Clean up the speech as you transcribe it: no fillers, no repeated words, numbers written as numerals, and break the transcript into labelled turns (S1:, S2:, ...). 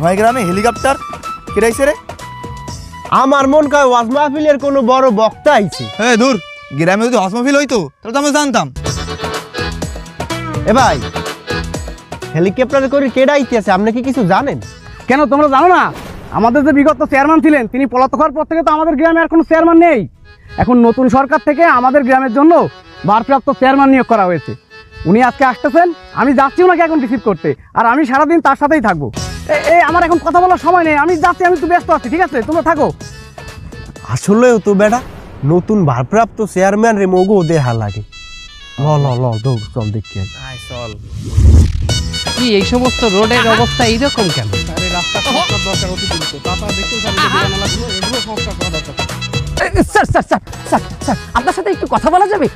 S1: আমার গ্রামে হেলিকপ্টার কেটাইছে রে?
S2: আমার মন কয় ওয়াজ মাহফিলের কোনো বড় বক্তা আইছে।
S1: হ্যাঁ দূর, গ্রামে যদি হজ মাহফিল হইতো তাহলে তো আমরা জানতাম।
S2: এ ভাই, হেলিকপ্টারে করে কেডা আইতেছে, আপনি কি কিছু জানেন?
S3: কেন তোমরা জানো না? আমাদের যে বিগত চেয়ারম্যান ছিলেন তিনি পলাতক হওয়ার পর থেকে তো আমাদের গ্রামে আর কোনো চেয়ারম্যান নেই। এখন নতুন সরকার থেকে আমাদের গ্রামের জন্য ভারপ্রাপ্ত চেয়ারম্যান নিয়োগ করা হয়েছে। উনি আজকে আসতেছেন, আমি যাচ্ছি ওনাকে এখন রিসিভ করতে, আর আমি সারাদিন তার সাথেই থাকবো। এই আমার এখন কথা বলার সময় নেই, আমি যাচ্ছি, আমি একটু ব্যস্ত আছি, ঠিক আছে? তোমরা থাকো।
S2: আসলেও তো বেটা নতুন ভারপ্রাপ্ত চেয়ারম্যান রে মগো দেখা লাগে। ল ল ল দৌড় চল দেখি।
S1: চল।
S4: কি এই সমস্ত রোডের অবস্থা এইরকম কেন?
S5: Sir sir sir sir sir আপনার সাথে একটু কথা বলা যাবে?